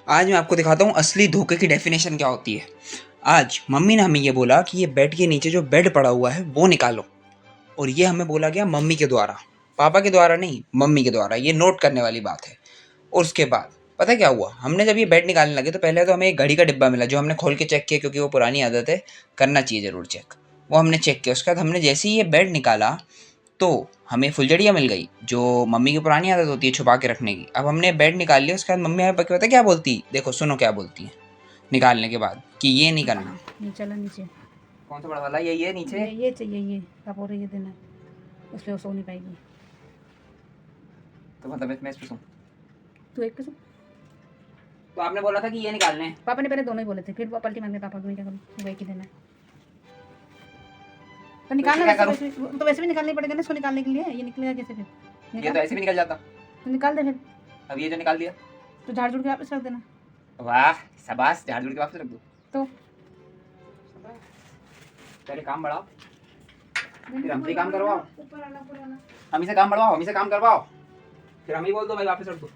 आज मैं आपको दिखाता हूँ असली धोखे की डेफिनेशन क्या होती है। आज मम्मी ने हमें ये बोला कि ये बेड के नीचे जो बेड पड़ा हुआ है वो निकालो, और ये हमें बोला गया मम्मी के द्वारा, पापा के द्वारा नहीं, मम्मी के द्वारा। ये नोट करने वाली बात है। और उसके बाद पता है क्या हुआ, हमने जब ये बेड निकालने लगे तो पहले तो हमें एक घड़ी का डिब्बा मिला जो हमने खोल के चेक किया, क्योंकि वो पुरानी आदत है, करना चाहिए ज़रूर चेक। वो हमने चेक किया। उसके बाद हमने जैसे ही ये बेड निकाला तो हमें फुलझड़ियाँ मिल गई, जो मम्मी की पुरानी आदत होती है छुपा के रखने की। अब हमने बेड निकाल लिया। उसके बाद मम्मी हमें पता है क्या बोलती, देखो सुनो क्या बोलती है निकालने के बाद, कि ये नहीं करना। ये चला नीचे। कौन सा बड़ा वाला? ये नीचे ये चाहिए, ये आप और ये देना, उस पर सो नहीं पाएगी। तो मतलब मैं इस पे सो, तू एक पे सो। तो आपने बोला था कि ये निकालने हैं। पापा ने पहले दोनों ही बोले थे, फिर पलटी मारने पापा को, मैं क्या करूँ, वही की देना है। तो निकालना तो वैसे भी निकालने पड़ेगा ना, इसको निकालने के लिए। ये निकलेगा कैसे फिर? ये तो ऐसे भी निकल जाता। तो निकाल दे फिर। अब ये जो निकाल दिया तो झाड़ झुड़ के वापस रख देना। वाह शाबाश, झाड़ झुड़ के वापस रख दो। तो पहले काम बढ़ाओ, फिर हमसे काम करवाओ। हम इसे काम बढ़वाओ, हम इसे काम करवाओ, फिर हम ही बोल दो भाई वापस रख दो।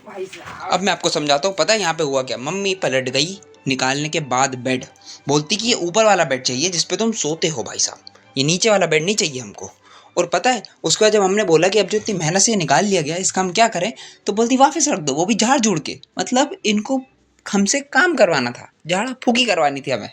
भाई साहब अब मैं आपको समझाता हूँ। पता है यहाँ पे हुआ क्या, मम्मी पलट गई निकालने के बाद बेड, बोलती कि ये ऊपर वाला बेड चाहिए जिस पे तुम सोते हो भाई साहब, ये नीचे वाला बेड नहीं चाहिए हमको। और पता है उसके बाद जब हमने बोला कि अब जो इतनी मेहनत से निकाल लिया गया इसका हम क्या करें, तो बोलती वापस रख दो, वो भी झाड़ झूड़ के। मतलब इनको हमसे काम करवाना था, झाड़ा फूकी करवानी थी हमें।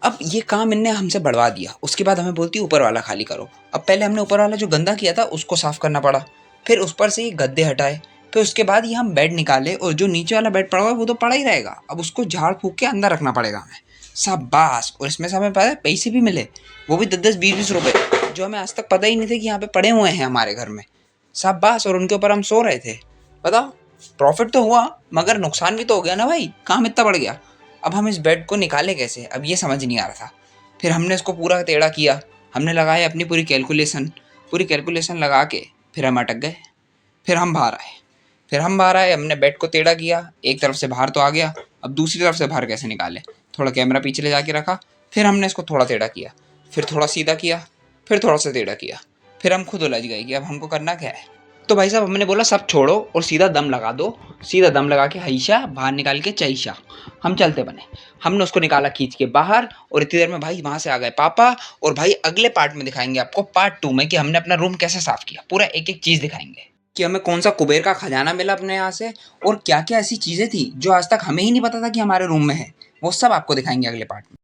अब ये काम इनने हमसे बढ़वा दिया। उसके बाद हमें बोलती ऊपर वाला खाली करो। अब पहले हमने ऊपर वाला जो गंदा किया था उसको साफ़ करना पड़ा, फिर उस पर से ये गद्दे हटाए, फिर उसके बाद ये हम बेड निकाले, और जो नीचे वाला बेड पड़ा हुआ है वो तो पड़ा ही रहेगा, अब उसको झाड़ फूक के अंदर रखना पड़ेगा हमें। शाबाश। और इसमें से हमें पता है पैसे भी मिले, वो भी 10-10 20-20 रुपये, जो हमें आज तक पता ही नहीं थे कि यहाँ पे पड़े हुए हैं हमारे घर में। शाबाश। और उनके ऊपर हम सो रहे थे। बताओ, प्रॉफिट तो हुआ मगर नुकसान भी तो हो गया ना भाई, काम इतना बढ़ गया। अब हम इस बेड को निकालें कैसे, अब ये समझ नहीं आ रहा था। फिर हमने इसको पूरा टेढ़ा किया, हमने लगाया अपनी पूरी कैलकुलेशन लगा के फिर हम अटक गए। फिर हम बाहर आए, हमने बेड को टेढ़ा किया, एक तरफ से बाहर तो आ गया, अब दूसरी तरफ से बाहर कैसे निकालें। थोड़ा कैमरा पीछे ले जाके रखा, फिर हमने इसको थोड़ा टेढ़ा किया, फिर थोड़ा सीधा किया, फिर थोड़ा सा टेढ़ा किया, फिर हम खुद उलझ गए कि अब हमको करना क्या है। तो भाई साहब हमने बोला सब छोड़ो और सीधा दम लगा दो, सीधा दम लगा के हईशा बाहर निकाल के चईशा हम चलते बने। हमने उसको निकाला खींच के बाहर, और इतनी देर में भाई वहाँ से आ गए पापा। और भाई अगले पार्ट में दिखाएंगे आपको, पार्ट 2 में, कि हमने अपना रूम कैसे साफ़ किया, पूरा एक एक चीज़ दिखाएंगे कि हमें कौन सा कुबेर का खजाना मिला अपने यहाँ से, और क्या क्या ऐसी चीज़ें थी जो आज तक हमें ही नहीं पता था कि हमारे रूम में है। वो सब आपको दिखाएंगे अगले पार्ट में।